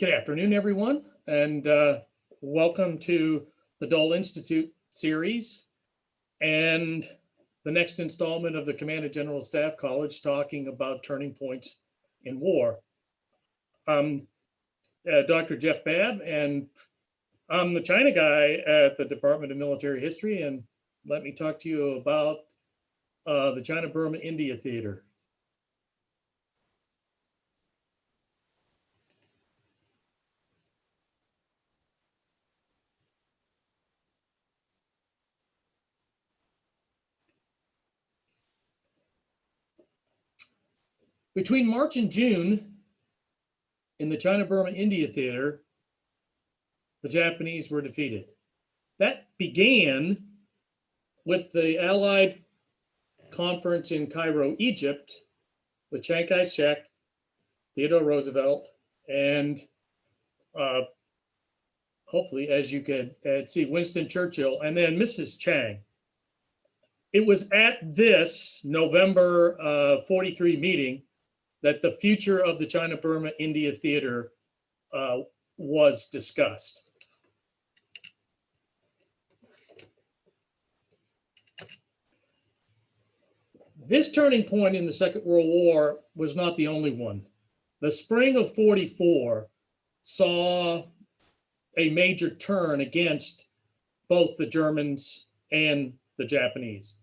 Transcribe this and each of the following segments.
Good afternoon, everyone, and welcome to the Dole Institute series and the next installment of the Command and General Staff College talking about turning points in war. I'm Dr. Jeff Babb, and I'm the China guy at the Department of Military History, and let me talk to you about the China-Burma-India Theater. Between March and June, in the China-Burma-India Theater, the Japanese were defeated. That began with the Allied conference in Cairo, Egypt, with Chiang Kai-shek, Theodore Roosevelt, and hopefully, as you could see, Winston Churchill, and then Mrs. Chiang. It was at this November 43 meeting that the future of the China-Burma-India Theater was discussed. This turning point in the Second World War was not the only one. The spring of 44 saw a major turn against both the Germans and the Japanese.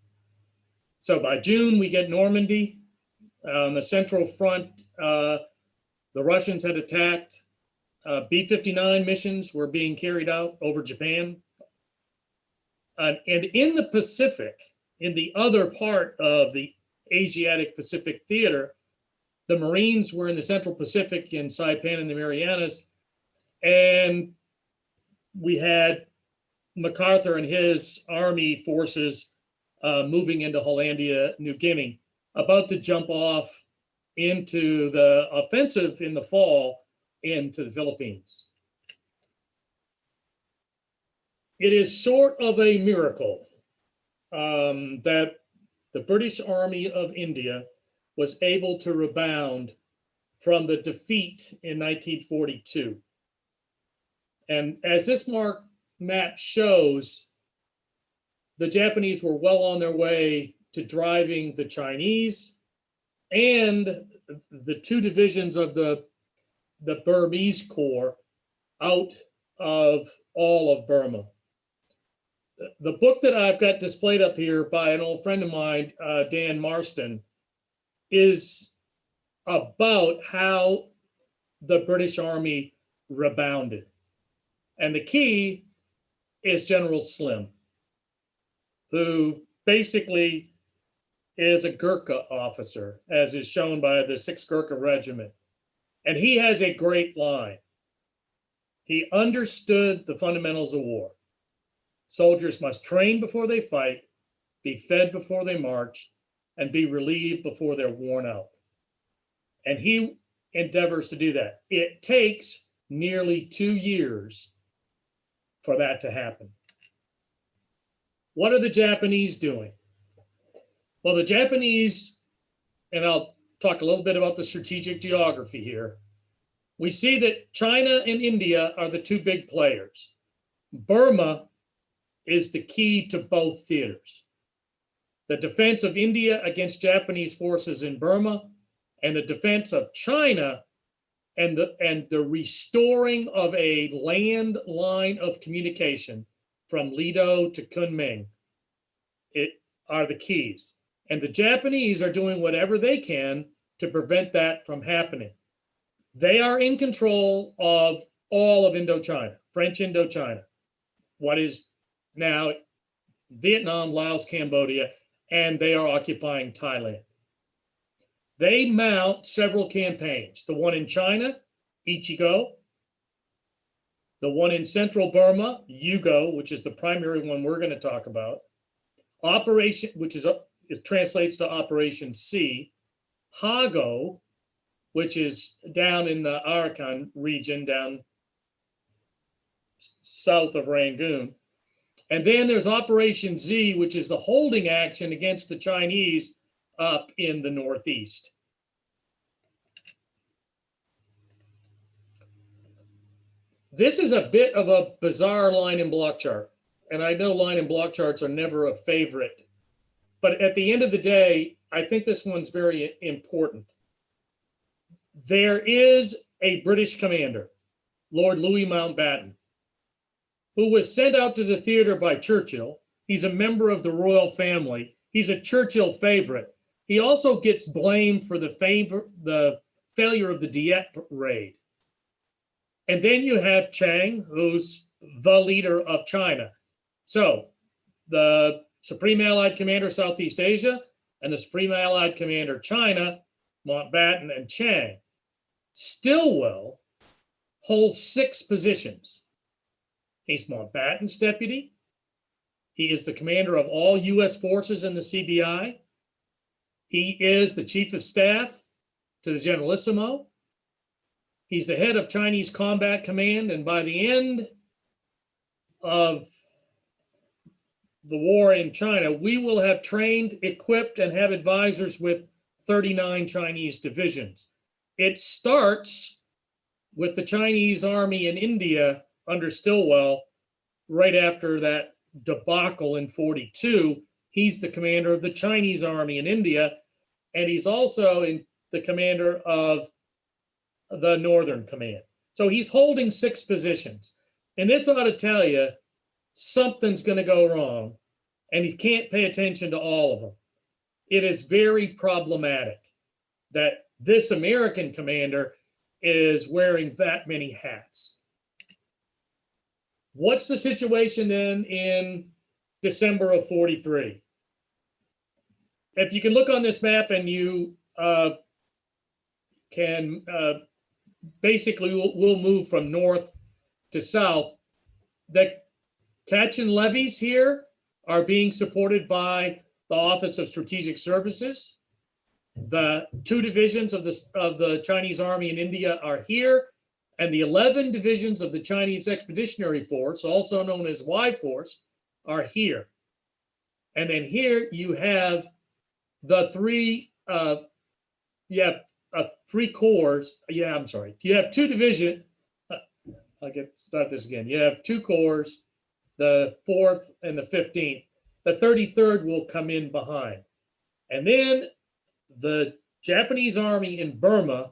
So by June, we get Normandy. On the Central Front, the Russians had attacked. B-59 missions were being carried out over Japan. And in the Pacific, in the other part of the Asiatic Pacific Theater, the Marines were in the Central Pacific in Saipan and the Marianas. And we had MacArthur and his army forces moving into Hollandia, New Guinea, about to jump off into the offensive in the fall into the Philippines. It is sort of a miracle that the British Army of India was able to rebound from the defeat in 1942. And as this map shows, the Japanese were well on their way to driving the Chinese and the two divisions of the Burmese Corps out of all of Burma. The book that I've got displayed up here by an old friend of mine, Dan Marston, is about how the British Army rebounded. And the key is General Slim, who basically is a Gurkha officer, as is shown by the 6th Gurkha Regiment. And he has a great line. He understood the fundamentals of war. Soldiers must train before they fight, be fed before they march, and be relieved before they're worn out. And he endeavors to do that. It takes nearly 2 years for that to happen. What are the Japanese doing? Well, the Japanese, and I'll talk a little bit about the strategic geography here. We see that China and India are the two big players. Burma is the key to both theaters. The defense of India against Japanese forces in Burma, and the defense of China and the restoring of a land line of communication from Lido to Kunming are the keys. And the Japanese are doing whatever they can to prevent that from happening. They are in control of all of Indochina, French Indochina, what is now Vietnam, Laos, Cambodia, and they are occupying Thailand. They mount several campaigns. The one in China, ICHIGO. The one in Central Burma, YUGO, which is the primary one we're going to talk about. Operation, which it translates to Operation C. HAGO, which is down in the Arakan region, down south of Rangoon. And then there's Operation Z, which is the holding action against the Chinese up in the Northeast. This is a bit of a bizarre line and block chart. And I know line and block charts are never a favorite. But at the end of the day, I think this one's very important. There is a British commander, Lord Louis Mountbatten, who was sent out to the theater by Churchill. He's a member of the royal family. He's a Churchill favorite. He also gets blamed for the failure of the Dieppe raid. And then you have Chiang, who's the leader of China. So the Supreme Allied Commander Southeast Asia and the Supreme Allied Commander China, Mountbatten and Chiang. Stilwell holds 6 positions. He's Mountbatten's deputy. He is the commander of all U.S. forces in the CBI. He is the chief of staff to the Generalissimo. He's the head of Chinese Combat Command, and by the end of the war in China, we will have trained, equipped, and have advisors with 39 Chinese divisions. It starts with the Chinese army in India under Stilwell right after that debacle in 42. He's the commander of the Chinese army in India, and he's also the commander of the Northern Command. So he's holding 6 positions. And this ought to tell you something's going to go wrong, and he can't pay attention to all of them. It is very problematic that this American commander is wearing that many hats. What's the situation then in December of 43? If you can look on this map and you can basically we'll move from north to south. The catch and levies here are being supported by the Office of Strategic Services. The 2 divisions of the Chinese Army in India are here, and the 11 divisions of the Chinese Expeditionary Force, also known as Y Force, are here. And then here you have the 3 corps. Yeah, I'm sorry. You have 2 divisions. I'll start this again. You have 2 corps, the 4th and the 15th. The 33rd will come in behind. And then the Japanese army in Burma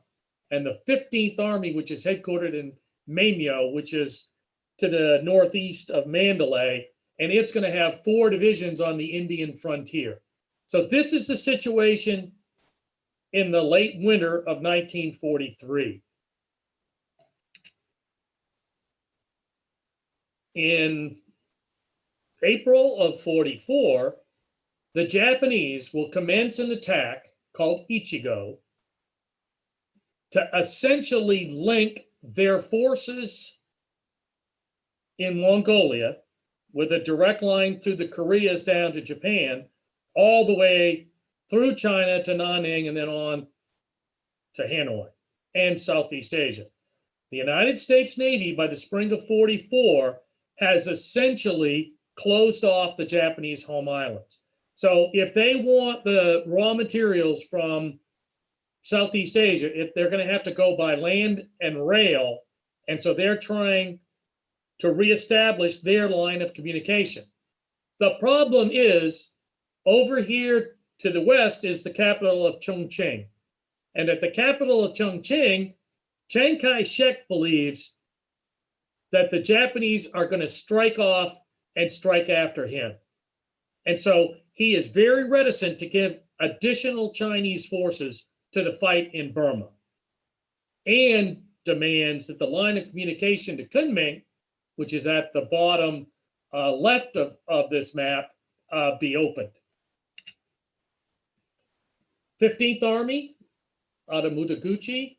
and the 15th Army, which is headquartered in Maimyo, which is to the northeast of Mandalay, and it's going to have 4 divisions on the Indian frontier. So this is the situation in the late winter of 1943. In April of 44, the Japanese will commence an attack called ICHIGO to essentially link their forces in Mongolia with a direct line through the Koreas down to Japan, all the way through China to Nanning and then on to Hanoi and Southeast Asia. The United States Navy, by the spring of 44, has essentially closed off the Japanese home islands. So if they want the raw materials from Southeast Asia, if they're going to have to go by land and rail, and so they're trying to reestablish their line of communication. The problem is, over here to the west is the capital of Chongqing. And at the capital of Chongqing, Chiang Kai-shek believes that the Japanese are going to strike off and strike after him. And so he is very reticent to give additional Chinese forces to the fight in Burma, and demands that the line of communication to Kunming, which is at the bottom left of this map, be opened. 15th Army out of Mutaguchi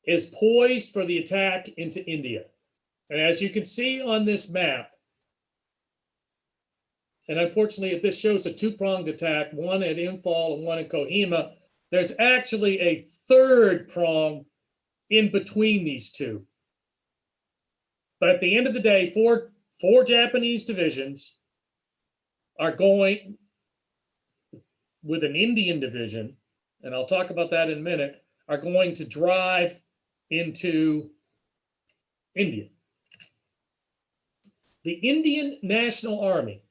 is poised for the attack into India. And as you can see on this map, and unfortunately this shows a 2-pronged attack, one at Imphal and one at Kohima, there's actually a 3rd prong in between these 2. But at the end of the day, four Japanese divisions are going with an Indian division, and I'll talk about that in a minute, are going to drive into India. The Indian National Army,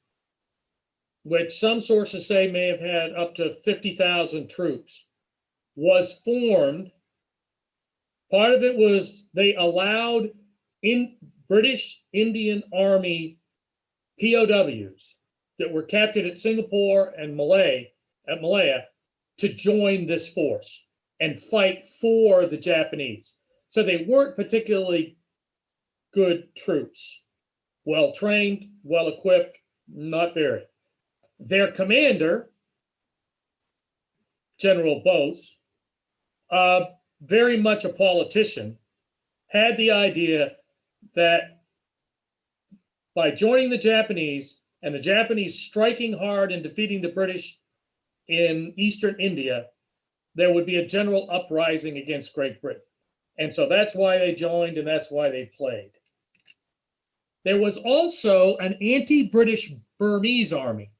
which some sources say may have had up to 50,000 troops, was formed. Part of it was they allowed British Indian Army POWs that were captured at Singapore and Malaya to join this force and fight for the Japanese. So they weren't particularly good troops. Well trained, well equipped, not very. Their commander, General Bose, very much a politician, had the idea that by joining the Japanese and the Japanese striking hard and defeating the British in eastern India, there would be a general uprising against Great Britain. And so that's why they joined and that's why they played. There was also an anti-British Burmese army.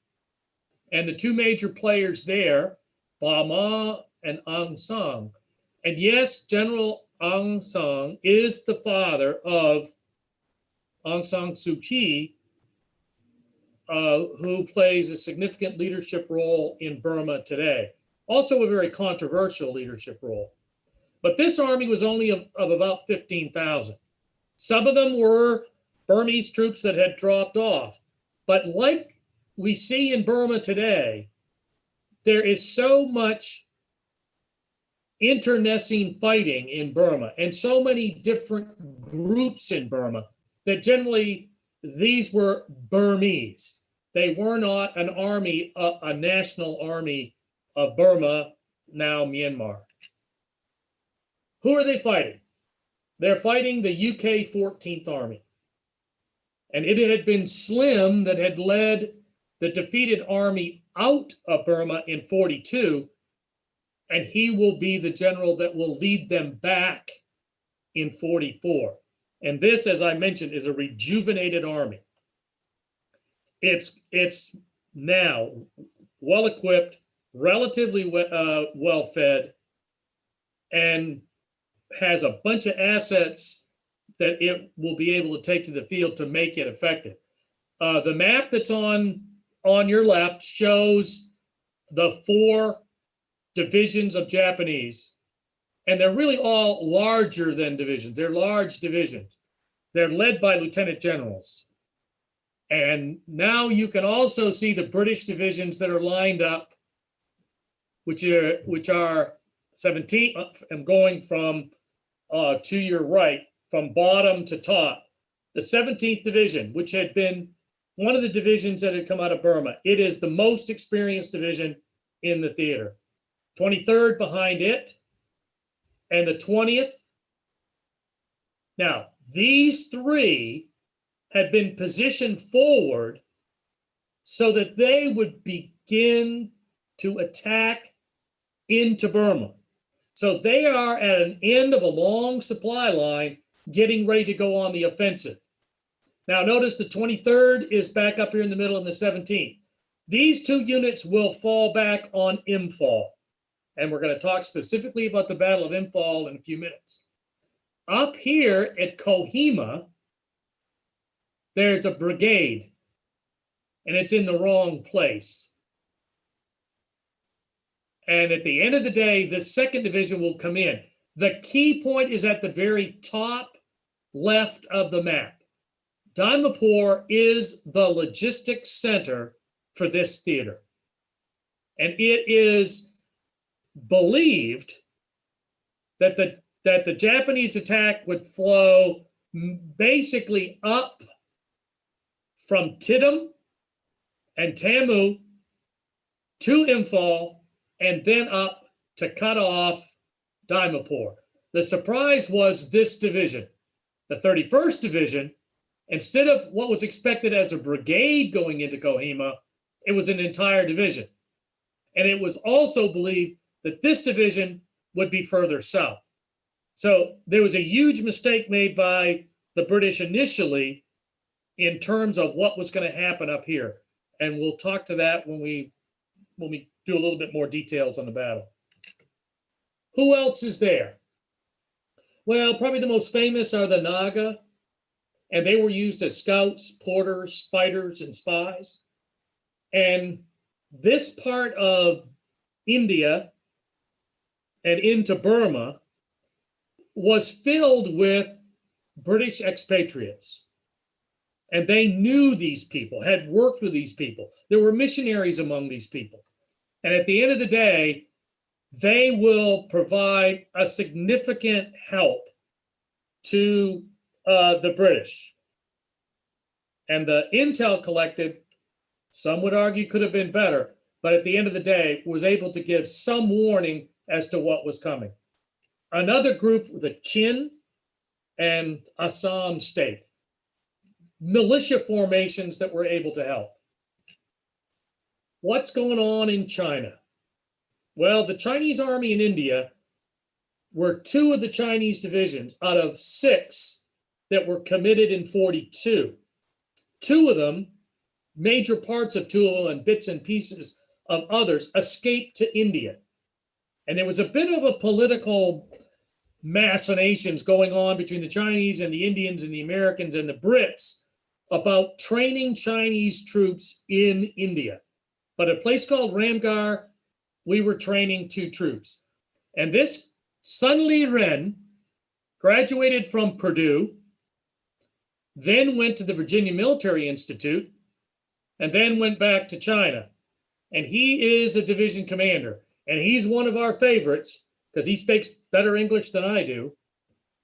And the two major players there, Ba Ma and Aung San. And yes, General Aung San is the father of Aung San Suu Kyi, who plays a significant leadership role in Burma today. Also a very controversial leadership role. But this army was only of about 15,000. Some of them were Burmese troops that had dropped off. But like we see in Burma today, there is so much internecine fighting in Burma and so many different groups in Burma that generally these were Burmese. They were not an army, a national army of Burma, now Myanmar. Who are they fighting? They're fighting the UK 14th Army. And it had been Slim that had led the defeated army out of Burma in 42, and he will be the general that will lead them back in 44. And this, as I mentioned, is a rejuvenated army. It's now well-equipped, relatively well-fed, and has a bunch of assets that it will be able to take to the field to make it effective. The map that's on your left shows the 4 divisions of Japanese, and they're really all larger than divisions. They're large divisions. They're led by lieutenant generals. And now you can also see the British divisions that are lined up, which are 17. I'm going from to your right, from bottom to top. The 17th Division, which had been one of the divisions that had come out of Burma. It is the most experienced division in the theater. 23rd behind it, and the 20th. Now, these 3 had been positioned forward so that they would begin to attack into Burma. So they are at an end of a long supply line getting ready to go on the offensive. Now notice the 23rd is back up here in the middle and the 17th. These 2 units will fall back on Imphal. And we're going to talk specifically about the Battle of Imphal in a few minutes. Up here at Kohima, there's a brigade, and it's in the wrong place. And at the end of the day, the 2nd Division will come in. The key point is at the very top left of the map. Dimapur is the logistics center for this theater. And it is believed that the Japanese attack would flow basically up from Tidum and Tamu to Imphal and then up to cut off Dimapur. The surprise was this division. The 31st Division, instead of what was expected as a brigade going into Kohima, it was an entire division. And it was also believed that this division would be further south. So there was a huge mistake made by the British initially in terms of what was going to happen up here. And we'll talk to that when we do a little bit more details on the battle. Who else is there? Well, probably the most famous are the Naga. and they were used as scouts, porters, fighters, and spies. And this part of India and into Burma was filled with British expatriates. And they knew these people, had worked with these people. There were missionaries among these people. And at the end of the day, they will provide a significant help to the British. And the intel collected, some would argue could have been better, but at the end of the day, was able to give some warning as to what was coming. Another group, the Chin and Assam state, militia formations that were able to help. What's going on in China? Well, the Chinese army in India were 2 of the Chinese divisions out of 6 that were committed in 42. 2 of them, major parts of 2 of them and bits and pieces of others, escaped to India. And there was a bit of a political machinations going on between the Chinese and the Indians and the Americans and the Brits about training Chinese troops in India. But at a place called Ramgarh, we were training 2 troops. And this Sun Li Ren graduated from Purdue, then went to the Virginia Military Institute, and then went back to China. And he is a division commander. And he's one of our favorites because he speaks better English than I do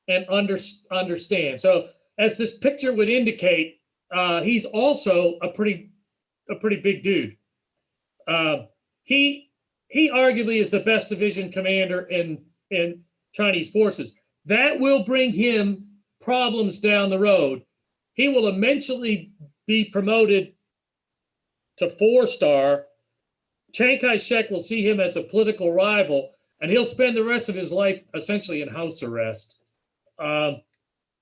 and understands. So as this picture would indicate, he's also a pretty big dude. He arguably is the best division commander in Chinese forces. That will bring him problems down the road. He will eventually be promoted to 4-star. Chiang Kai-shek will see him as a political rival, and he'll spend the rest of his life essentially in house arrest. But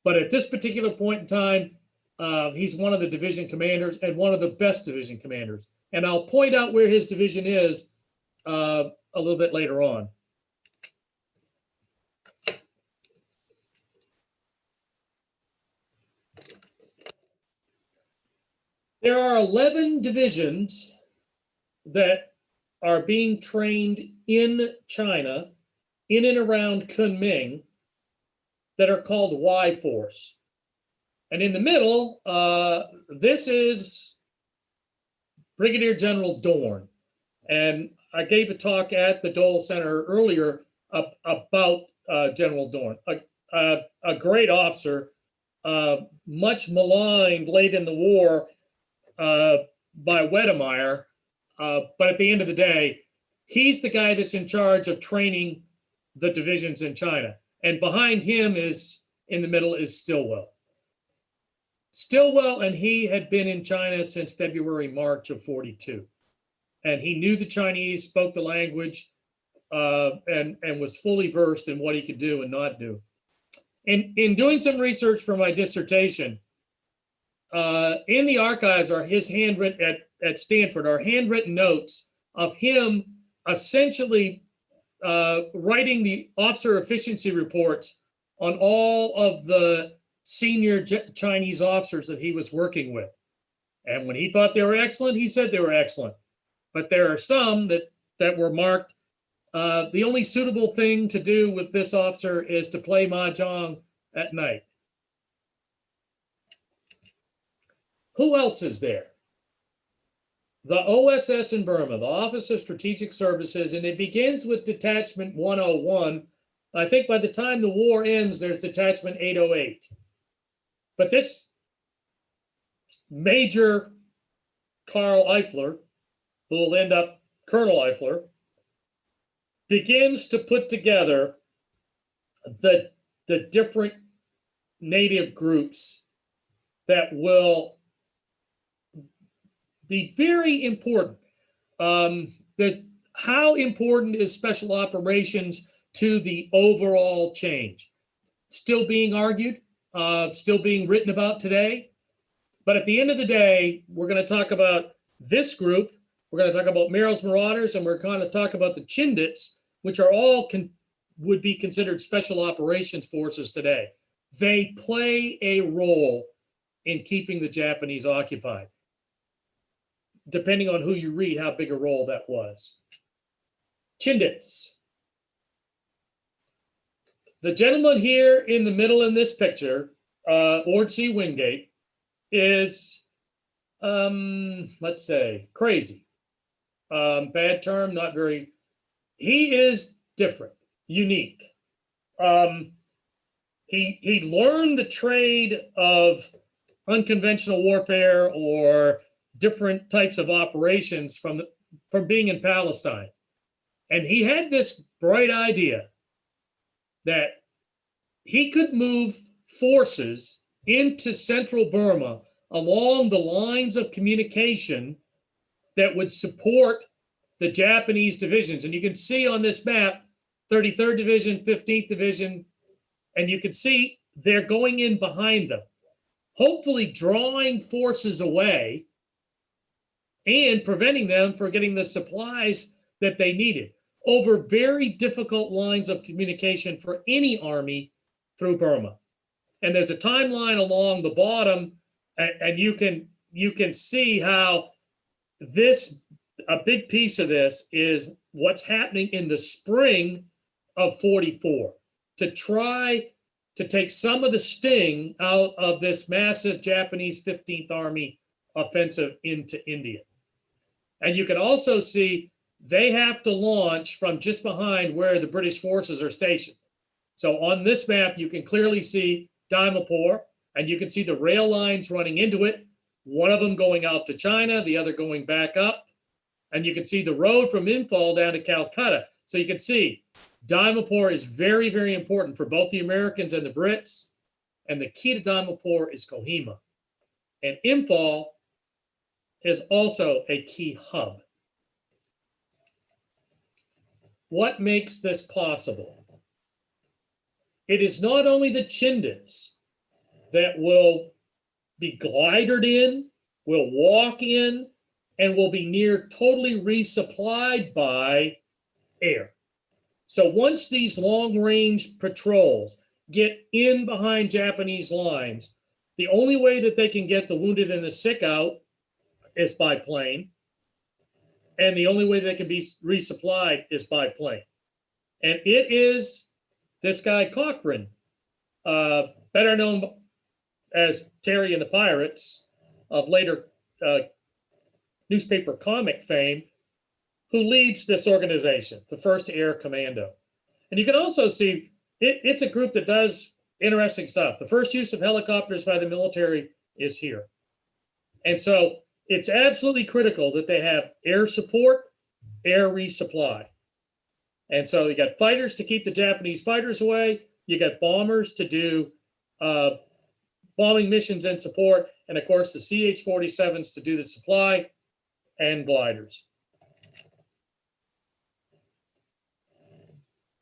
at this particular point in time, he's one of the division commanders and one of the best division commanders. And I'll point out where his division is a little bit later on. There are 11 divisions that are being trained in China, in and around Kunming, that are called Y Force. And in the middle, this is Brigadier General Dorn. And I gave a talk at the Dole Center earlier about General Dorn, a great officer, much maligned late in the war by Wedemeyer. But at the end of the day, he's the guy that's in charge of training the divisions in China. And behind him in the middle is Stilwell. Stilwell and he had been in China since February, March of 42. And he knew the Chinese, spoke the language, and was fully versed in what he could do and not do. In doing some research for my dissertation, in the archives are his handwritten, at Stanford, are handwritten notes of him essentially writing the officer efficiency reports on all of the senior Chinese officers that he was working with. And when he thought they were excellent, he said they were excellent. But there are some that were marked, the only suitable thing to do with this officer is to play mahjong at night. Who else is there? The OSS in Burma, the Office of Strategic Services, and it begins with Detachment 101. I think by the time the war ends, there's Detachment 808. But this Major Carl Eifler, who will end up Colonel Eifler, begins to put together the different native groups that will be very important. How important is special operations to the overall change? Still being argued, still being written about today. But at the end of the day, we're going to talk about this group. We're going to talk about Merrill's Marauders, and we're going to talk about the Chindits, which are all would be considered special operations forces today. They play a role in keeping the Japanese occupied. Depending on who you read, how big a role that was. Chindits. The gentleman here in the middle in this picture, Orde Wingate, is, let's say, crazy. Bad term, not very. He is different, unique. He learned the trade of unconventional warfare or different types of operations from being in Palestine. And he had this bright idea that he could move forces into central Burma along the lines of communication that would support the Japanese divisions. And you can see on this map, 33rd Division, 15th Division, and you can see they're going in behind them, hopefully drawing forces away and preventing them from getting the supplies that they needed over very difficult lines of communication for any army through Burma. And there's a timeline along the bottom, and you can see how a big piece of this is what's happening in the spring of 44 to try to take some of the sting out of this massive Japanese 15th Army offensive into India. And you can also see they have to launch from just behind where the British forces are stationed. So on this map, you can clearly see Dimapur, and you can see the rail lines running into it, one of them going out to China, the other going back up. And you can see the road from Imphal down to Calcutta. So you can see Dimapur is very, very important for both the Americans and the Brits. And the key to Dimapur is Kohima. And Imphal is also a key hub. What makes this possible? It is not only the Chindits that will be glidered in, will walk in, and will be near totally resupplied by air. So once these long-range patrols get in behind Japanese lines, the only way that they can get the wounded and the sick out is by plane. And the only way they can be resupplied is by plane. And it is this guy Cochrane, better known as Terry and the Pirates, of later newspaper comic fame, who leads this organization, the 1st Air Commando. And you can also see it's a group that does interesting stuff. The first use of helicopters by the military is here. And so it's absolutely critical that they have air support, air resupply. And so you got fighters to keep the Japanese fighters away. You got bombers to do bombing missions and support. And of course, the CH-47s to do the supply and gliders.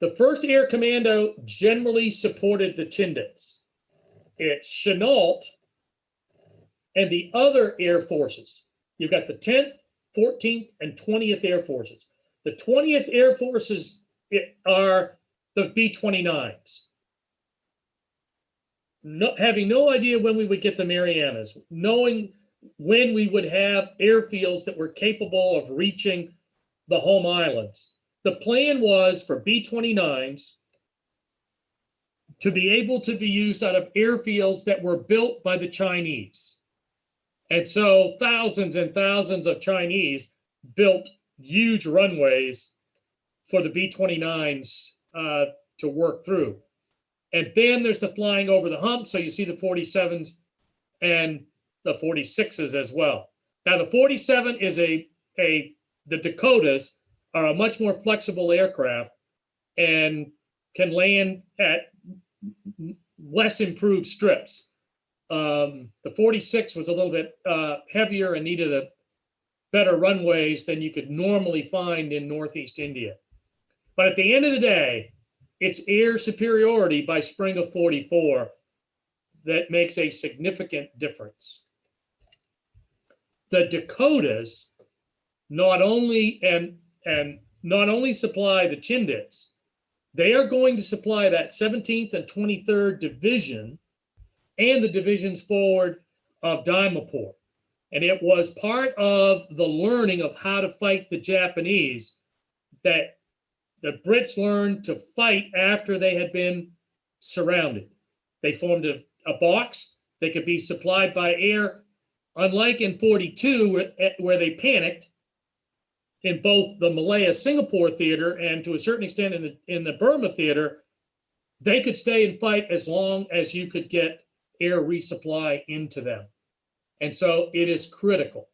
The 1st Air Commando generally supported the Chindits. It's Chenault and the other air forces. You've got the 10th, 14th, and 20th Air Forces. The 20th Air Forces are the B-29s. Having no idea when we would get the Marianas, knowing when we would have airfields that were capable of reaching the home islands. The plan was for B-29s to be able to be used out of airfields that were built by the Chinese. And so thousands and thousands of Chinese built huge runways for the B-29s to work through. And then there's the flying over the hump. So you see the 47s and the 46s as well. Now the 47 is the Dakotas are a much more flexible aircraft and can land at less improved strips. The 46 was a little bit heavier and needed a better runways than you could normally find in Northeast India. But at the end of the day, it's air superiority by spring of 44 that makes a significant difference. The Dakotas not only supply the Chindits, they are going to supply that 17th and 23rd Division and the divisions forward of Dimapur. And it was part of the learning of how to fight the Japanese that the Brits learned to fight after they had been surrounded. They formed a box. They could be supplied by air, unlike in 42, where they panicked in both the Malaya-Singapore theater and to a certain extent in the Burma theater. They could stay and fight as long as you could get air resupply into them. And so it is critical.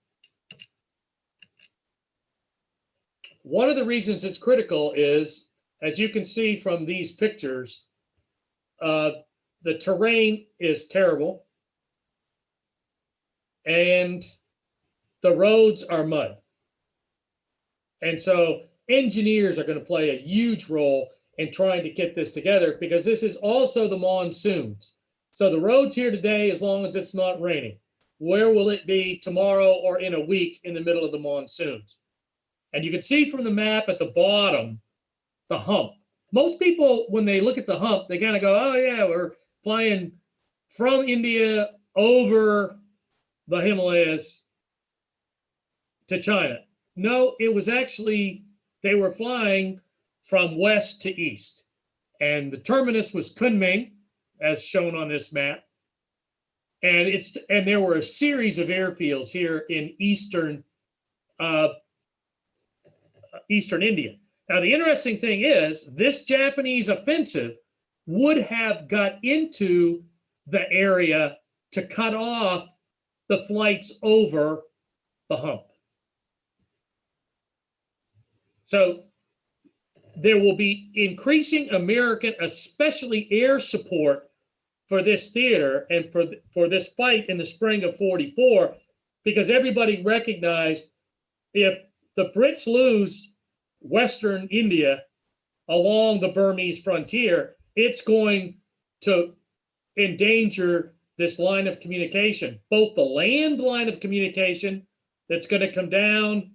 One of the reasons it's critical is, as you can see from these pictures, the terrain is terrible and the roads are mud. And so engineers are going to play a huge role in trying to get this together, because this is also the monsoons. So the road's here today as long as it's not raining. Where will it be tomorrow or in a week in the middle of the monsoons? And you can see from the map at the bottom, the hump. Most people, when they look at the hump, they kind of go, oh yeah, we're flying from India over the Himalayas to China. No, it was actually, they were flying from west to east. And the terminus was Kunming, as shown on this map. And there were a series of airfields here in eastern India. Now, the interesting thing is, this Japanese offensive would have got into the area to cut off the flights over the hump. So there will be increasing American, especially air support for this theater and for this fight in the spring of 44, because everybody recognized if the Brits lose Western India along the Burmese frontier, it's going to endanger this line of communication, both the land line of communication that's going to come down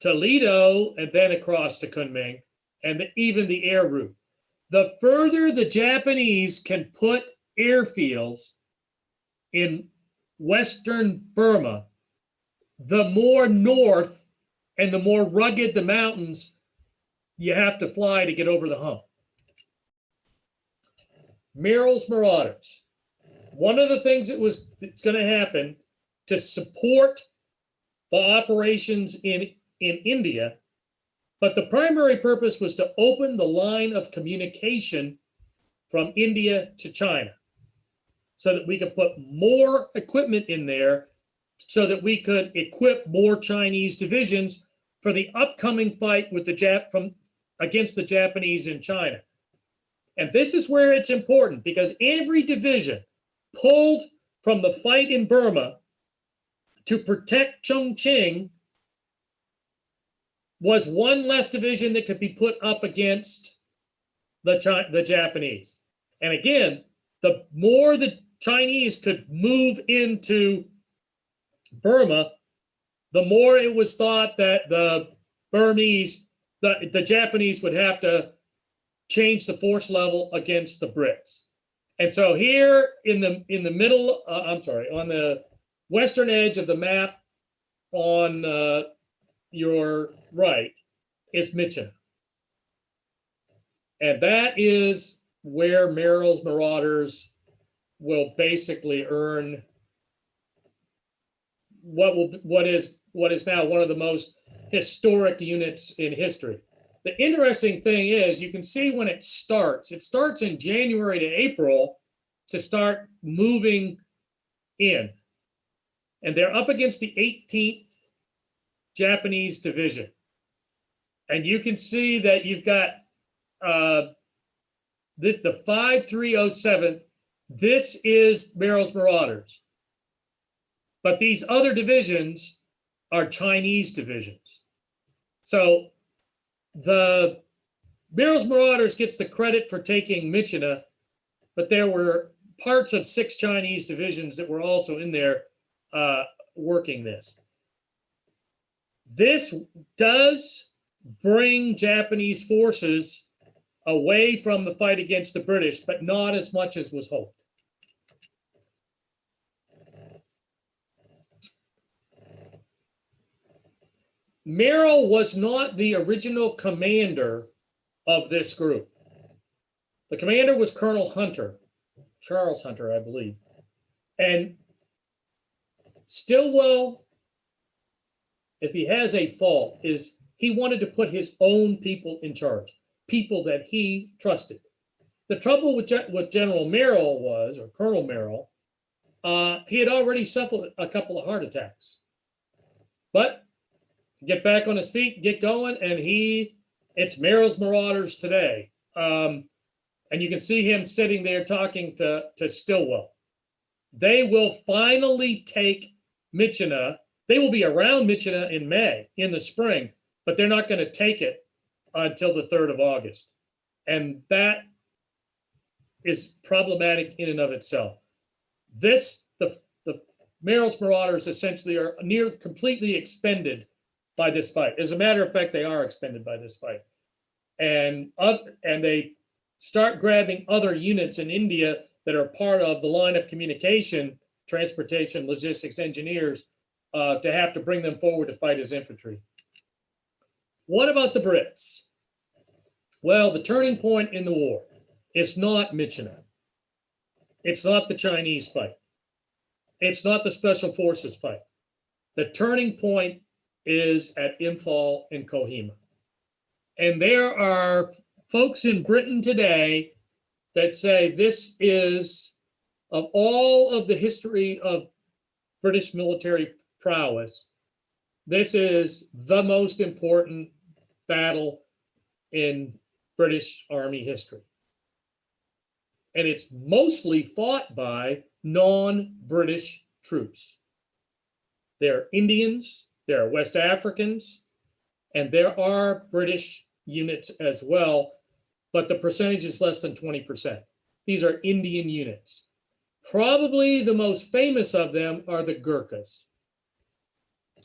to Lido and then across to Kunming, and even the air route. The further the Japanese can put airfields in Western Burma, the more north and the more rugged the mountains you have to fly to get over the hump. Merrill's Marauders. One of the things that's going to happen to support the operations in India, but the primary purpose was to open the line of communication from India to China so that we could put more equipment in there so that we could equip more Chinese divisions for the upcoming fight with against the Japanese in China. And this is where it's important, because every division pulled from the fight in Burma to protect Chongqing was one less division that could be put up against the Japanese. And again, the more the Chinese could move into Burma, the more it was thought that the Japanese would have to change the force level against the Brits. And so here in the middle, on the western edge of the map on your right is Myitkyina. And that is where Merrill's Marauders will basically earn what is now one of the most historic units in history. The interesting thing is, you can see when it starts in January to April to start moving in. And they're up against the 18th Japanese Division. And you can see that you've got the 5307th. This is Merrill's Marauders. But these other divisions are Chinese divisions. So the Merrill's Marauders gets the credit for taking Myitkyina, but there were parts of 6 Chinese divisions that were also in there working this. This does bring Japanese forces away from the fight against the British, but not as much as was hoped. Merrill was not the original commander of this group. The commander was Colonel Hunter, Charles Hunter, I believe. And Stilwell, if he has a fault, is he wanted to put his own people in charge, people that he trusted. The trouble with General Merrill was, or Colonel Merrill, he had already suffered a couple of heart attacks. But get back on his feet, get going, and it's Merrill's Marauders today. And you can see him sitting there talking to Stilwell. They will finally take Myitkyina. They will be around Myitkyina in May, in the spring, but they're not going to take it until the 3rd of August. And that is problematic in and of itself. The Merrill's Marauders essentially are near completely expended by this fight. As a matter of fact, they are expended by this fight. And they start grabbing other units in India that are part of the line of communication, transportation, logistics, engineers, to have to bring them forward to fight as infantry. What about the Brits? Well, the turning point in the war is not Myitkyina. It's not the Chinese fight. It's not the Special Forces fight. The turning point is at Imphal and Kohima. And there are folks in Britain today that say this is, of all of the history of British military prowess, this is the most important battle in British Army history. And it's mostly fought by non-British troops. There are Indians, there are West Africans, and there are British units as well, but the percentage is less than 20%. These are Indian units. Probably the most famous of them are the Gurkhas.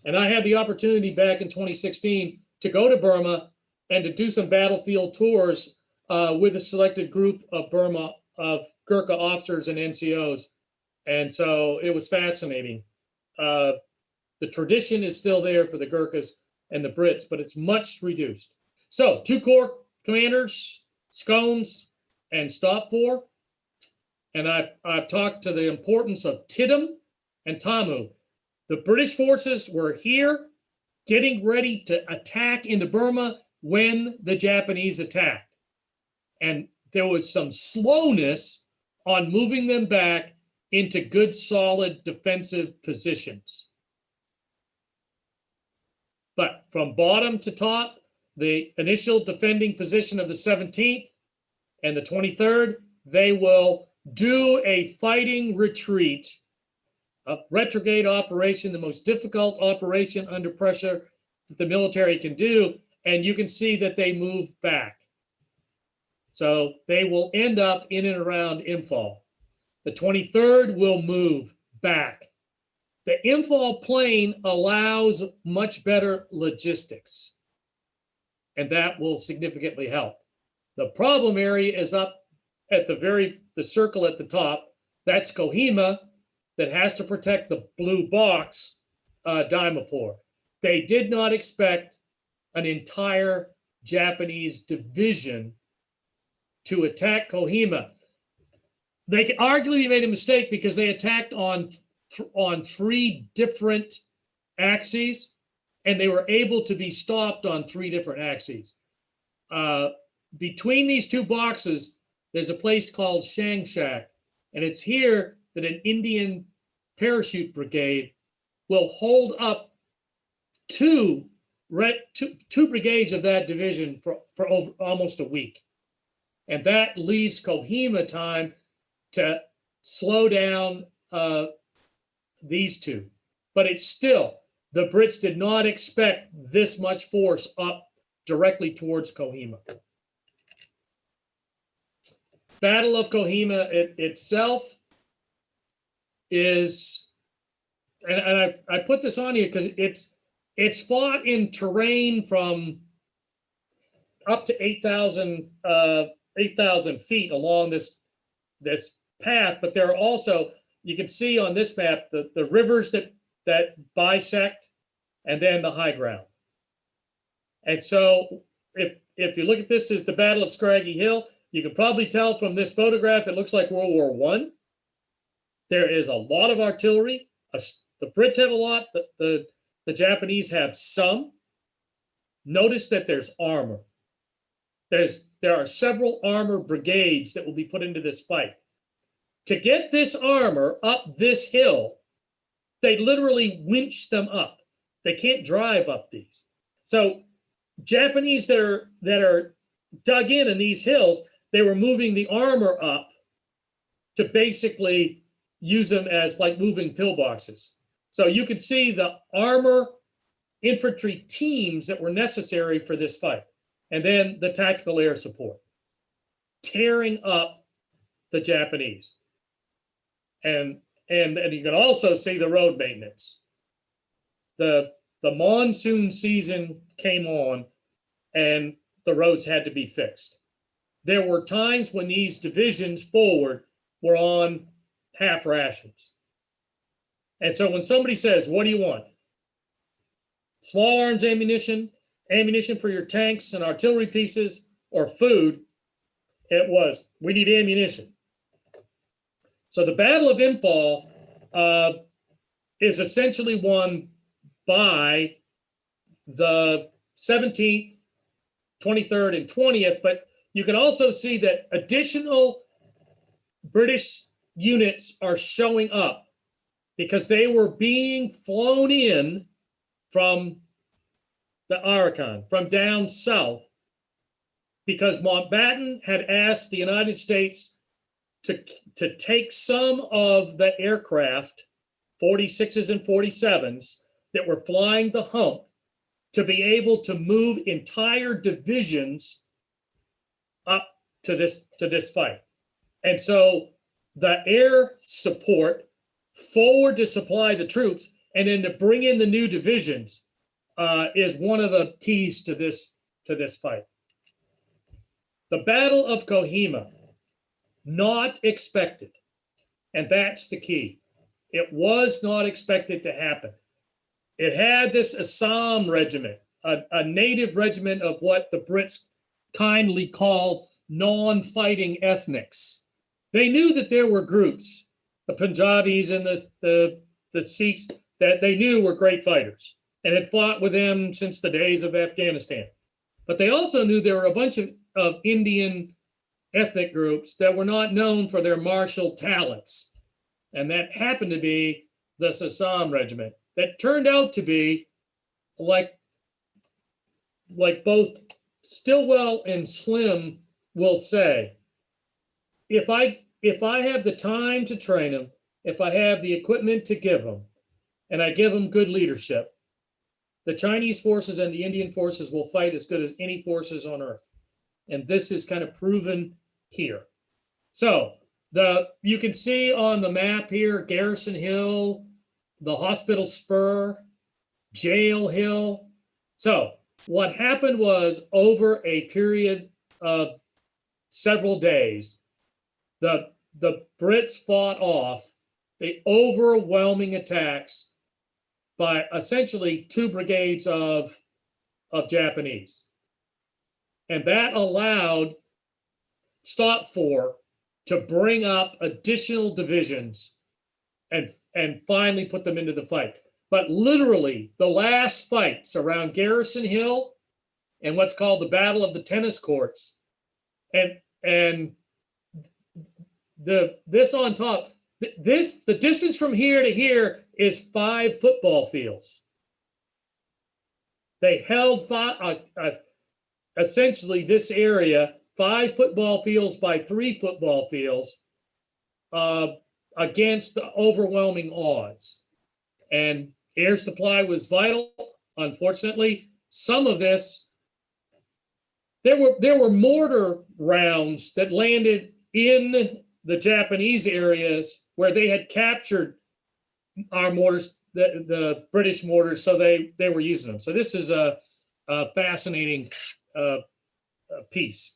And I had the opportunity back in 2016 to go to Burma and to do some battlefield tours with a selected group of Gurkha officers and NCOs. And so it was fascinating. The tradition is still there for the Gurkhas and the Brits, but it's much reduced. So 2 corps commanders, Scones and Stopford. And I've talked to the importance of Tidham and Tamu. The British forces were here getting ready to attack into Burma when the Japanese attacked. And there was some slowness on moving them back into good, solid defensive positions. But from bottom to top, the initial defending position of the 17th and the 23rd, they will do a fighting retreat, a retrograde operation, the most difficult operation under pressure that the military can do. And you can see that they move back. So they will end up in and around Imphal. The 23rd will move back. The Imphal plain allows much better logistics, and that will significantly help. The problem area is up at the circle at the top. That's Kohima, that has to protect the blue box, Dimapur. They did not expect an entire Japanese division to attack Kohima. They arguably made a mistake because they attacked on 3 different axes, and they were able to be stopped on 3 different axes. Between these 2 boxes, there's a place called Chiang Kai-shek, and it's here that an Indian parachute brigade will hold up two brigades of that division for over almost a week. And that leaves Kohima time to slow down these 2. But it's still, the Brits did not expect this much force up directly towards Kohima. Battle of Kohima itself is, and I put this on here because it's fought in terrain from up to 8,000 feet along this path, but there are also, you can see on this map, the rivers that bisect, and then the high ground. And so if you look at this as the Battle of Scraggy Hill, you can probably tell from this photograph, it looks like World War I. There is a lot of artillery. The Brits have a lot, the Japanese have some. Notice that there's armor. There are several armor brigades that will be put into this fight. To get this armor up this hill, they literally winch them up. They can't drive up these. So Japanese that are dug in these hills, they were moving the armor up to basically use them as like moving pillboxes. So you could see the armor infantry teams that were necessary for this fight. And then the tactical air support, tearing up the Japanese. And you can also see the road maintenance. The monsoon season came on and the roads had to be fixed. There were times when these divisions forward were on half rations. And so when somebody says, what do you want? Small arms ammunition, ammunition for your tanks and artillery pieces, or food, it was, we need ammunition. So the Battle of Imphal is essentially won by the 17th, 23rd, and 20th, but you can also see that additional British units are showing up because they were being flown in from the Arakan, from down south, because Mountbatten had asked the United States to take some of the aircraft, 46s and 47s, that were flying the Hump, to be able to move entire divisions up to this fight. And so the air support forward to supply the troops and then to bring in the new divisions is one of the keys to this fight. The Battle of Kohima, not expected. And that's the key. It was not expected to happen. It had this Assam regiment, a native regiment of what the Brits kindly called non-fighting ethnics. They knew that there were groups, the Punjabis and the Sikhs, that they knew were great fighters and had fought with them since the days of Afghanistan. But they also knew there were a bunch of Indian ethnic groups that were not known for their martial talents. And that happened to be the Assam regiment. That turned out to be like both Stilwell and Slim will say, if I have the time to train them, if I have the equipment to give them, and I give them good leadership, the Chinese forces and the Indian forces will fight as good as any forces on earth. And this is kind of proven here. So you can see on the map here, Garrison Hill, the Hospital Spur, Jail Hill. So what happened was, over a period of several days, the Brits fought off the overwhelming attacks by essentially 2 brigades of Japanese. And that allowed Stop 4 to bring up additional divisions and finally put them into the fight. But literally, the last fights around Garrison Hill and what's called the Battle of the Tennis Courts, and this on top, the distance from here to here is 5 football fields. They held essentially this area, 5 football fields by 3 football fields, against the overwhelming odds. And air supply was vital. Unfortunately, some of this, there were mortar rounds that landed in the Japanese areas where they had captured our mortars, the British mortars, so they were using them. So this is a fascinating piece.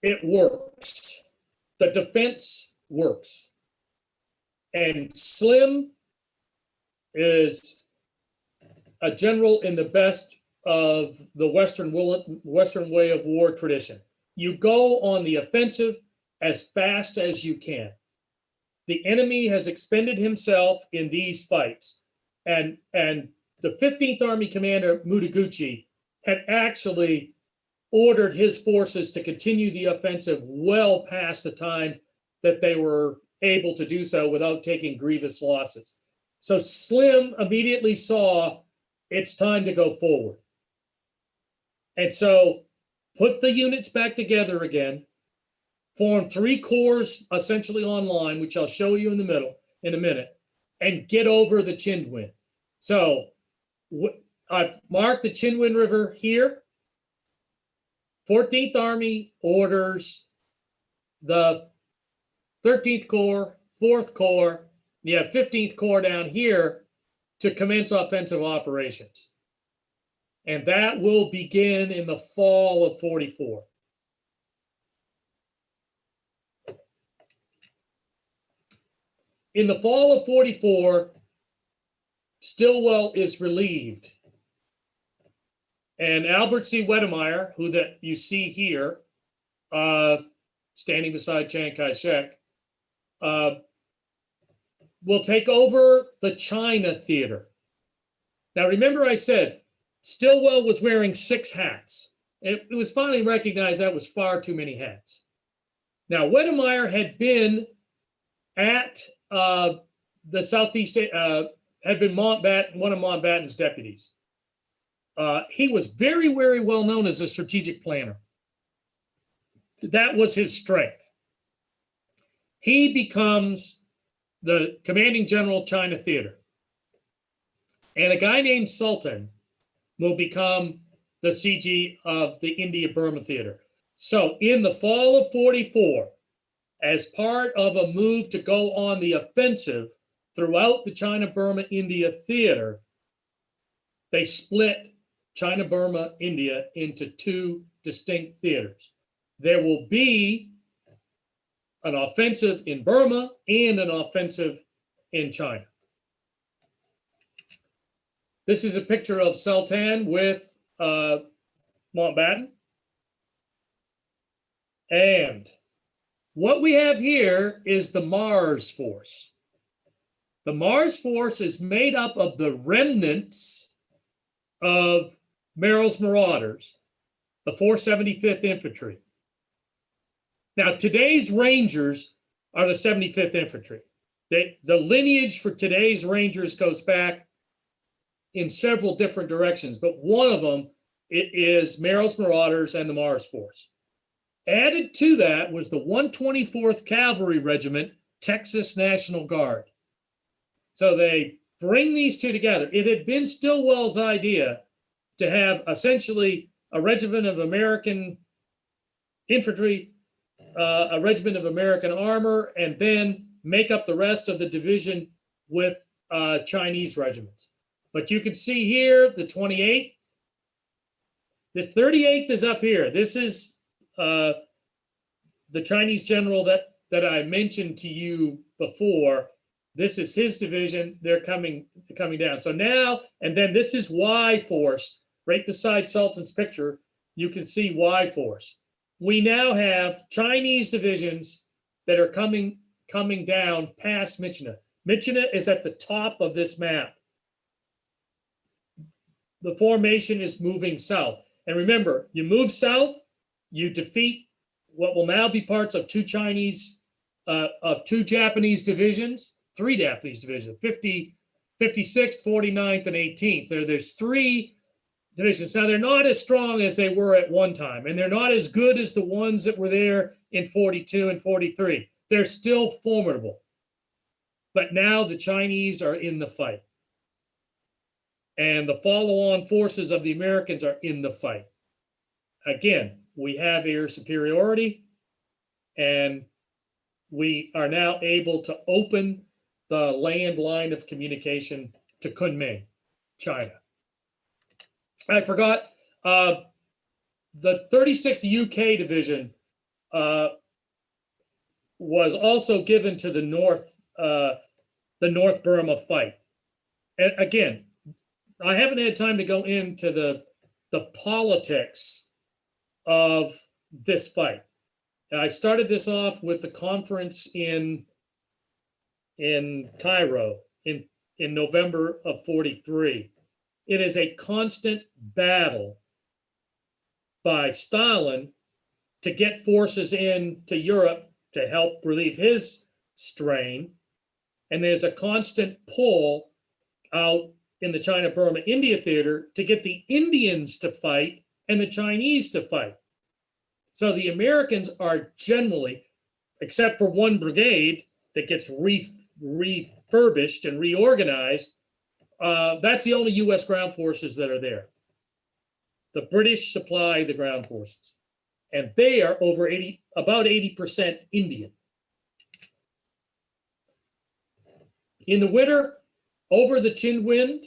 It works. The defense works. And Slim is a general in the best of the Western way of war tradition. You go on the offensive as fast as you can. The enemy has expended himself in these fights. And the 15th Army Commander Mutaguchi had actually ordered his forces to continue the offensive well past the time that they were able to do so without taking grievous losses. So Slim immediately saw it's time to go forward. And so put the units back together again, form 3 corps essentially online, which I'll show you in a minute, and get over the Chindwin. So I've marked the Chindwin River here. 14th Army orders the 13th Corps, 4th Corps, you have 15th Corps down here to commence offensive operations. And that will begin in the fall of 44. In the fall of 44, Stilwell is relieved. And Albert C. Wedemeyer, who that you see here, standing beside Chiang Kai-shek, will take over the China Theater. Now, remember I said Stilwell was wearing 6 hats. It was finally recognized that was far too many hats. Now, Wedemeyer had been at the Southeast, had been one of Mountbatten's deputies. He was very, very well known as a strategic planner. That was his strength. He becomes the commanding general China Theater. And a guy named Sultan will become the CG of the India-Burma Theater. So in the fall of 44, as part of a move to go on the offensive throughout the China-Burma-India Theater, they split China-Burma-India into 2 distinct theaters. There will be an offensive in Burma and an offensive in China. This is a picture of Sultan with Mountbatten. And what we have here is the Mars Force. The Mars Force is made up of the remnants of Merrill's Marauders, the 475th Infantry. Now, today's Rangers are the 75th Infantry. The lineage for today's Rangers goes back in several different directions, but one of them it is Merrill's Marauders and the Mars Force. Added to that was the 124th Cavalry Regiment, Texas National Guard. So they bring these 2 together. It had been Stilwell's idea to have essentially a regiment of American infantry, a regiment of American armor, and then make up the rest of the division with Chinese regiments. But you can see here the 28th. This 38th is up here. This is the Chinese general that I mentioned to you before. This is his division. They're coming down. So now, and then this is Y Force. Right beside Sultan's picture, you can see Y Force. We now have Chinese divisions that are coming down past Myitkyina. Myitkyina is at the top of this map. The formation is moving south. And remember, you move south, you defeat what will now be parts of 2 Japanese divisions, 3 Japanese divisions, 56th, 49th, and 18th. There's 3 divisions. Now, they're not as strong as they were at one time, and they're not as good as the ones that were there in 42 and 43. They're still formidable. But now the Chinese are in the fight. And the follow-on forces of the Americans are in the fight. Again, we have air superiority, and we are now able to open the land line of communication to Kunming, China. I forgot, the 36th UK Division was also given to the North Burma fight. And again, I haven't had time to go into the politics of this fight. I started this off with the conference in Cairo in November of 43. It is a constant battle by Stalin to get forces into Europe to help relieve his strain. And there's a constant pull out in the China-Burma-India Theater to get the Indians to fight and the Chinese to fight. So the Americans are generally, except for one brigade that gets refurbished and reorganized, that's the only U.S. ground forces that are there. The British supply the ground forces, and they are about 80% Indian. In the winter, over the Chinwind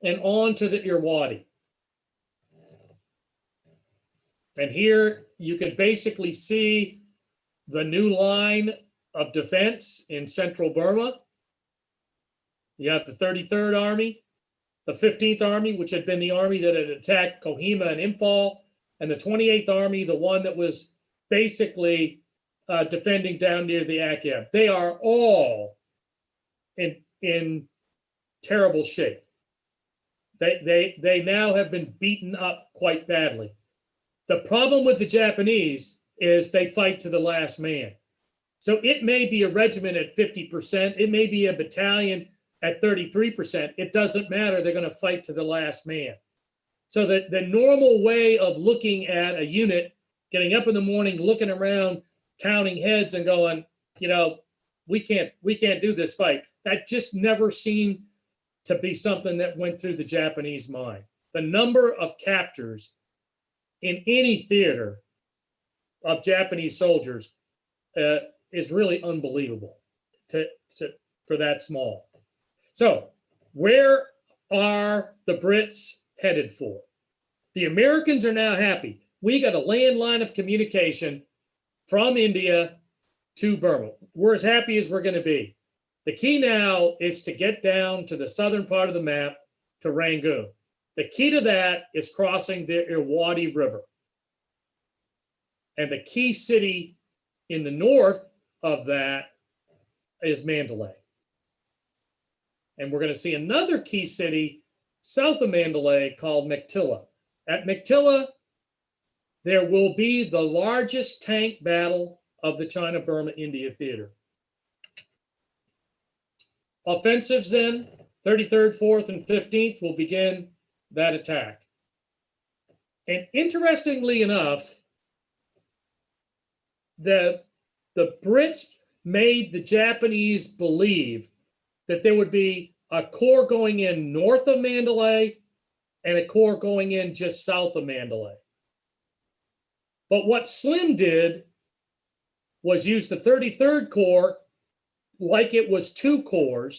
and on to the Irrawaddy. And here you can basically see the new line of defense in central Burma. You have the 33rd Army, the 15th Army, which had been the army that had attacked Kohima and Imphal, and the 28th Army, the one that was basically defending down near the Akyab. They are all in terrible shape. They now have been beaten up quite badly. The problem with the Japanese is they fight to the last man. So it may be a regiment at 50%, it may be a battalion at 33%. It doesn't matter, they're going to fight to the last man. So the normal way of looking at a unit, getting up in the morning, looking around, counting heads and going, we can't do this fight. That just never seemed to be something that went through the Japanese mind. The number of captures in any theater of Japanese soldiers is really unbelievable for that small. So where are the Brits headed for? The Americans are now happy. We got a landline of communication from India to Burma. We're as happy as we're going to be. The key now is to get down to the southern part of the map to Rangoon. The key to that is crossing the Irrawaddy River. And the key city in the north of that is Mandalay. And we're going to see another key city south of Mandalay called Mektilla. At Mektilla, there will be the largest tank battle of the China-Burma-India Theater. Offensives then, 33rd, 4th, and 15th will begin that attack. And interestingly enough, the Brits made the Japanese believe that there would be a corps going in north of Mandalay and a corps going in just south of Mandalay. But what Slim did was use the 33rd Corps like it was two corps,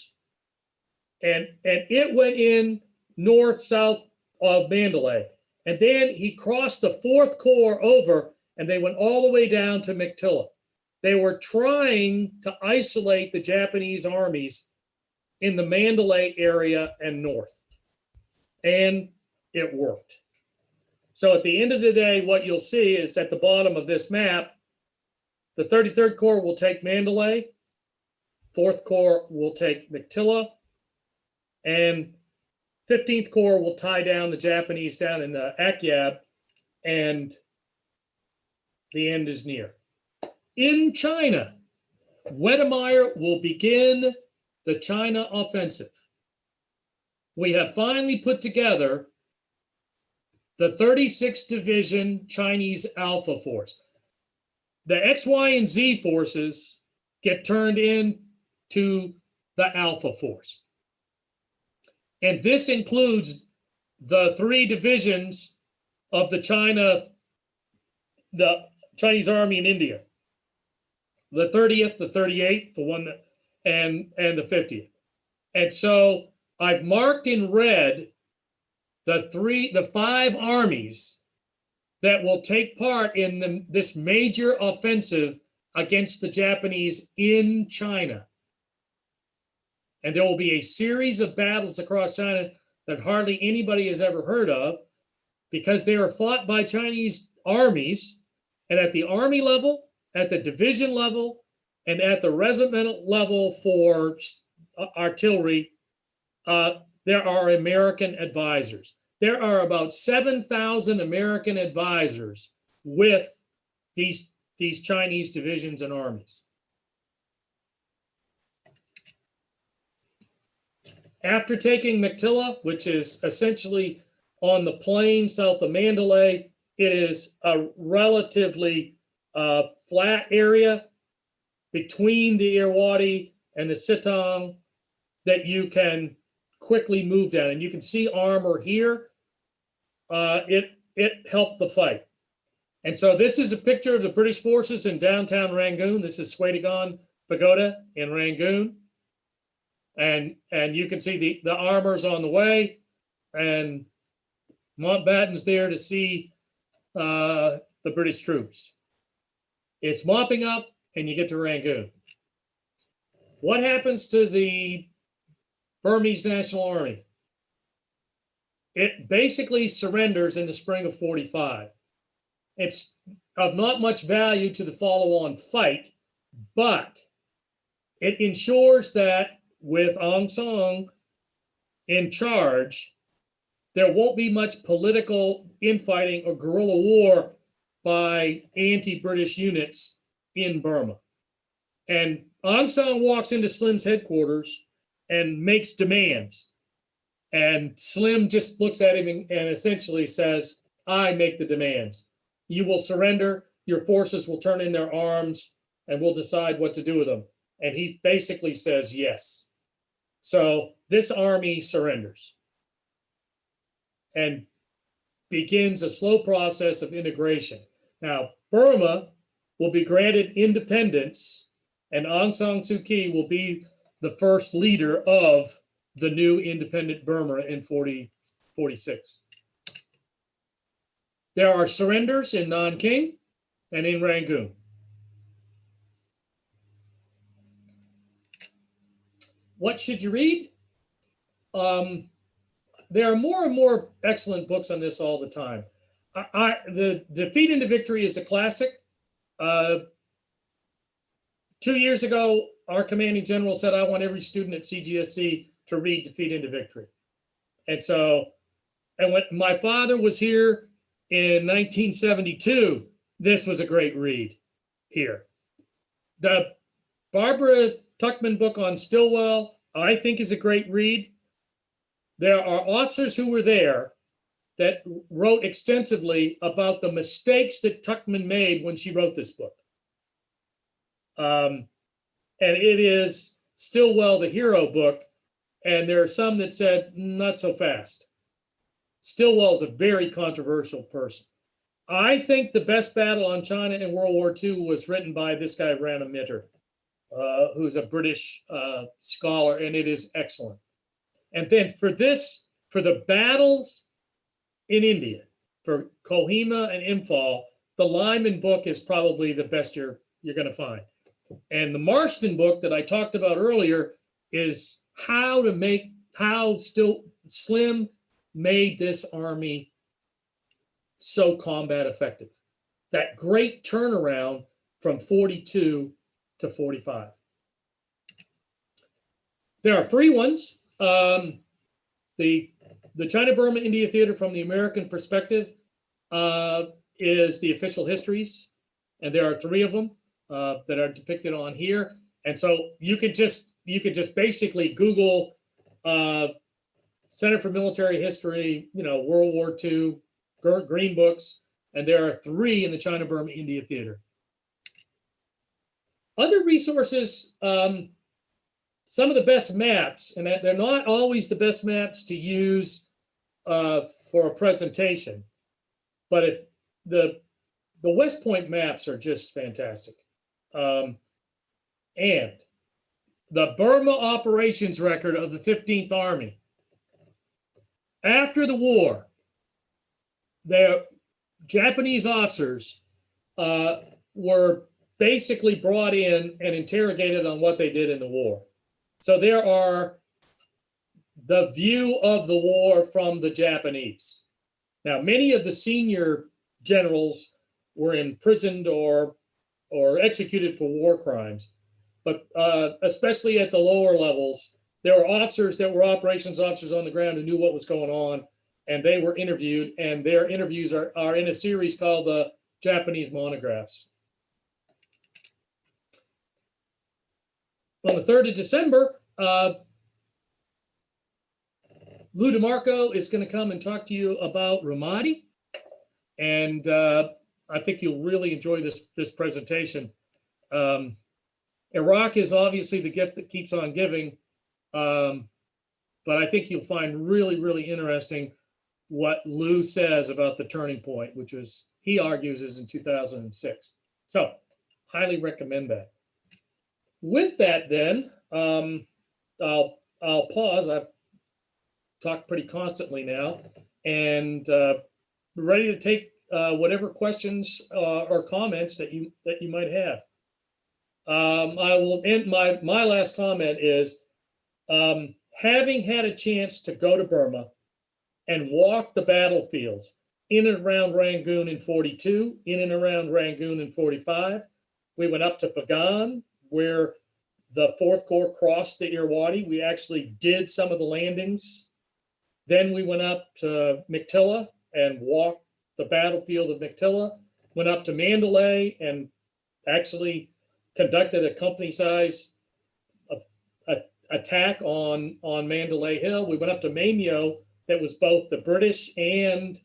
and it went in north-south of Mandalay. And then he crossed the 4th Corps over, and they went all the way down to Mektilla. They were trying to isolate the Japanese armies in the Mandalay area and north. And it worked. So at the end of the day, what you'll see is at the bottom of this map, the 33rd Corps will take Mandalay, 4th Corps will take Mektilla, and 15th Corps will tie down the Japanese down in the Akyab, and the end is near. In China, Wedemeyer will begin the China offensive. We have finally put together the 36th Division Chinese Alpha Force. The X, Y, and Z forces get turned into the Alpha Force. And this includes the 3 divisions of the Chinese Army in India. The 30th, the 38th, the one that, and the 50th. And so I've marked in red the 5 armies that will take part in this major offensive against the Japanese in China. And there will be a series of battles across China that hardly anybody has ever heard of, because they are fought by Chinese armies, and at the army level, at the division level, and at the regimental level for artillery, there are American advisors. There are about 7,000 American advisors with these Chinese divisions and armies. After taking Mactilla, which is essentially on the plain south of Mandalay, it is a relatively flat area between the Irrawaddy and the Sittang that you can quickly move down. And you can see armor here. It helped the fight. And so this is a picture of the British forces in downtown Rangoon. This is Swetigan Pagoda in Rangoon. And you can see the armor's on the way, and Mountbatten's there to see the British troops. It's mopping up, and you get to Rangoon. What happens to the Burmese National Army? It basically surrenders in the spring of 45. It's of not much value to the follow-on fight, but it ensures that with Aung San in charge, there won't be much political infighting or guerrilla war by anti-British units in Burma. And Aung San walks into Slim's headquarters and makes demands. And Slim just looks at him and essentially says, I make the demands. You will surrender, your forces will turn in their arms, and we'll decide what to do with them. And he basically says yes. So this army surrenders and begins a slow process of integration. Now, Burma will be granted independence, and Aung San Suu Kyi will be the first leader of the new independent Burma in 46. There are surrenders in Nanking and in Rangoon. What should you read? There are more and more excellent books on this all the time. The Defeat into Victory is a classic. 2 years ago, our commanding general said, I want every student at CGSC to read Defeat into Victory. And when my father was here in 1972, this was a great read here. The Barbara Tuchman book on Stilwell, I think, is a great read. There are officers who were there that wrote extensively about the mistakes that Tuchman made when she wrote this book. And it is Stilwell, the hero book. And there are some that said, not so fast. Stilwell is a very controversial person. I think the best battle on China in World War II was written by this guy, Rana Mitter, who's a British scholar, and it is excellent. And then for the battles in India, for Kohima and Imphal, the Lyman book is probably the best you're going to find. And the Marston book that I talked about earlier is how Slim made this army so combat effective. That great turnaround from 42 to 45. There are free ones. The China-Burma-India Theater from the American perspective is the official histories, and there are 3 of them that are depicted on here. And so you could just basically Google Center for Military History, World War II, green books, and there are 3 in the China-Burma-India Theater. Other resources, some of the best maps, and they're not always the best maps to use for a presentation, but if the West Point maps are just fantastic. And the Burma operations record of the 15th Army. After the war, their Japanese officers were basically brought in and interrogated on what they did in the war. So there are the view of the war from the Japanese. Now, many of the senior generals were imprisoned or executed for war crimes, but especially at the lower levels, there were officers that were operations officers on the ground who knew what was going on, and they were interviewed, and their interviews are in a series called the Japanese Monographs. On the 3rd of December, Lou DeMarco is going to come and talk to you about Ramadi, and I think you'll really enjoy this presentation. Iraq is obviously the gift that keeps on giving, but I think you'll find really, really interesting what Lou says about the turning point, which is, he argues, is in 2006. So, highly recommend that. With that, then, I'll pause. I've talked pretty constantly now, and ready to take whatever questions or comments that you might have. I will end my last comment is, having had a chance to go to Burma and walk the battlefields in and around Rangoon in 42, in and around Rangoon in 45. We went up to Pagan, where the 4th Corps crossed the Irrawaddy. We actually did some of the landings. Then we went up to Mictilla and walked the battlefield of Mictilla, went up to Mandalay and actually conducted a company-size attack on Mandalay Hill. We went up to Maimyo, that was both the British and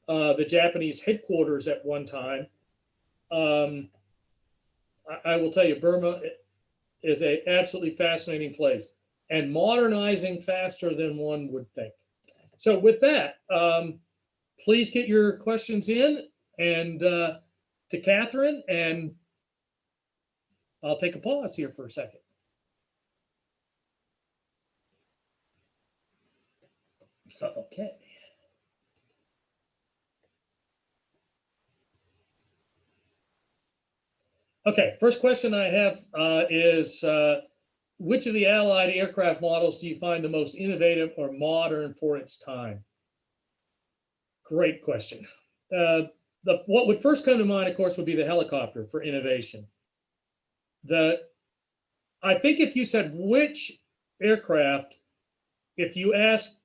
the Japanese headquarters at one time. I will tell you, Burma is an absolutely fascinating place and modernizing faster than one would think. So with that, please get your questions in and to Catherine, and I'll take a pause here for a second. Okay. Okay, first question I have is, which of the Allied aircraft models do you find the most innovative or modern for its time? Great question. What would first come to mind, of course, would be the helicopter for innovation. I think if you said which aircraft, if you asked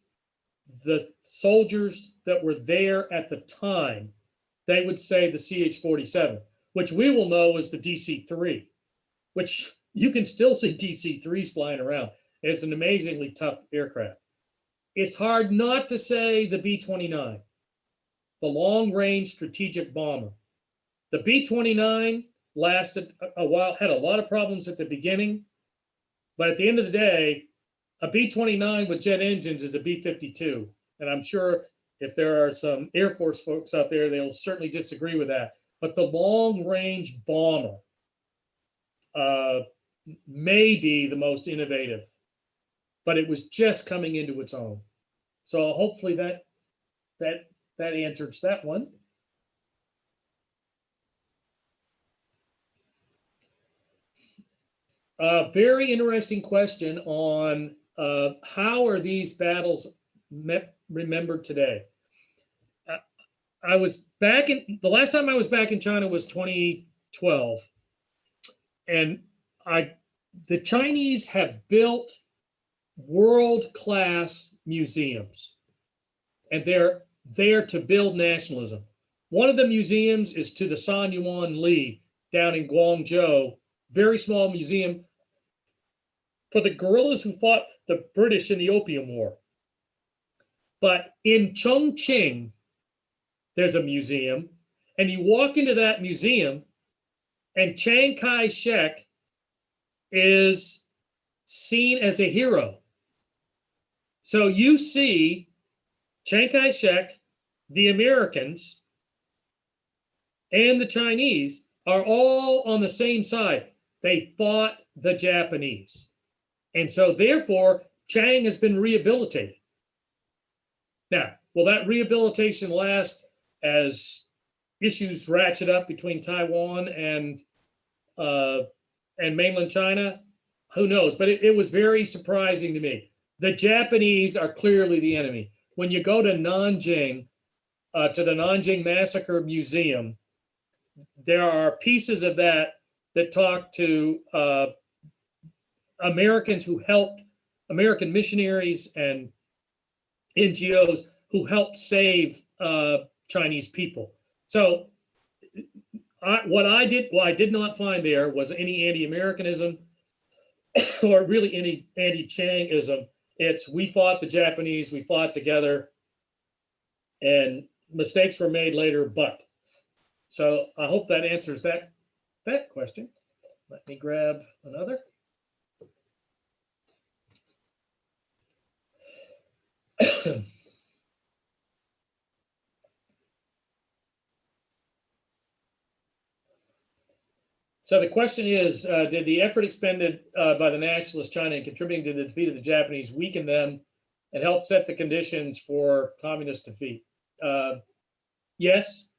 the soldiers that were there at the time, they would say the CH-47, which we will know is the DC-3, which you can still see DC-3s flying around. It's an amazingly tough aircraft. It's hard not to say the B-29, the long-range strategic bomber. The B-29 lasted a while, had a lot of problems at the beginning, but at the end of the day, a B-29 with jet engines is a B-52. And I'm sure if there are some Air Force folks out there, they'll certainly disagree with that. But the long-range bomber may be the most innovative, but it was just coming into its own. So hopefully that answers that one. Very interesting question on how are these battles remembered today? I was back in, the last time I was back in China was 2012. And the Chinese have built world-class museums, and they're there to build nationalism. One of the museums is to the San Yuan Li down in Guangzhou, very small museum for the guerrillas who fought the British in the Opium War. But in Chongqing, there's a museum, and you walk into that museum, and Chiang Kai-shek is seen as a hero. So you see Chiang Kai-shek, the Americans, and the Chinese are all on the same side. They fought the Japanese. And so therefore, Chiang has been rehabilitated. Now, will that rehabilitation last as issues ratchet up between Taiwan and mainland China? Who knows? But it was very surprising to me. the Japanese are clearly the enemy. When you go to Nanjing, to the Nanjing Massacre Museum, there are pieces of that talk to Americans who helped, American missionaries and NGOs who helped save Chinese people. So what I did not find there was any anti-Americanism or really any anti-Chiangism. It's we fought the Japanese, we fought together, and mistakes were made later, but. So I hope that answers that question. Let me grab another. So the question is, did the effort expended by the nationalist China in contributing to the defeat of the Japanese weaken them and help set the conditions for communist defeat? Yes.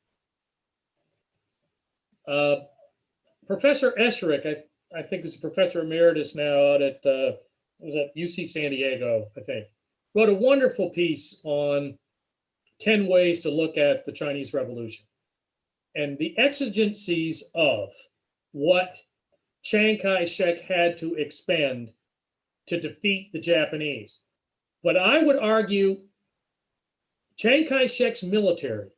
Professor Esherick, I think is a professor emeritus now out at was at UC San Diego, I think, wrote a wonderful piece on 10 ways to look at the Chinese Revolution and the exigencies of what Chiang Kai-shek had to expend to defeat the Japanese. But I would argue Chiang Kai-shek's military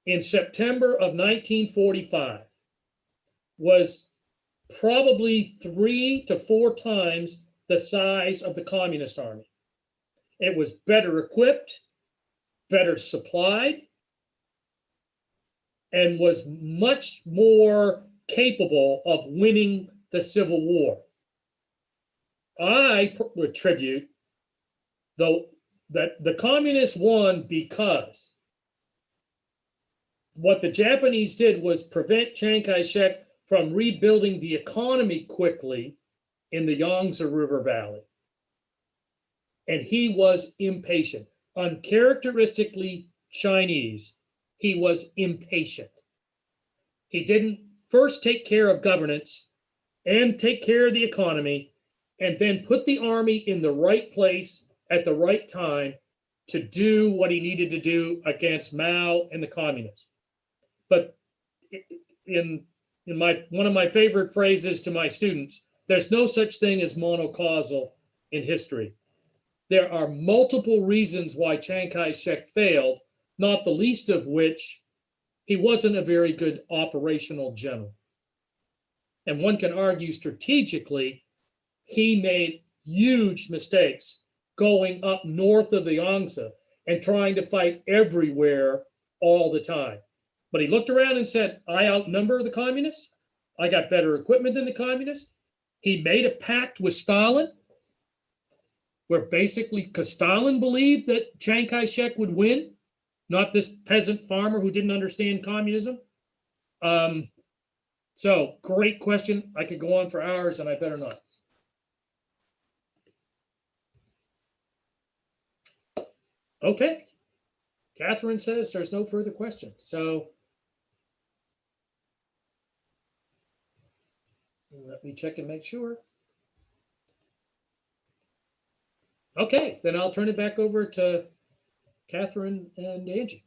in September of 1945 was probably 3 to 4 times the size of the Communist Army. It was better equipped, better supplied, and was much more capable of winning the Civil War. I attribute, though, that the communists won because what the Japanese did was prevent Chiang Kai-shek from rebuilding the economy quickly in the Yangtze River Valley. And he was impatient. Uncharacteristically Chinese, he was impatient. He didn't first take care of governance and take care of the economy and then put the army in the right place at the right time to do what he needed to do against Mao and the communists. But in one of my favorite phrases to my students, there's no such thing as monocausal in history. There are multiple reasons why Chiang Kai-shek failed, not the least of which he wasn't a very good operational general. And one can argue strategically, he made huge mistakes going up north of the Yangtze and trying to fight everywhere all the time. But he looked around and said, I outnumber the communists. I got better equipment than the communists. He made a pact with Stalin, where basically, because Stalin believed that Chiang Kai-shek would win, not this peasant farmer who didn't understand communism. So great question. I could go on for hours and I better not. Okay. Catherine says there's no further questions. So let me check and make sure. Okay, then I'll turn it back over to Catherine and Angie.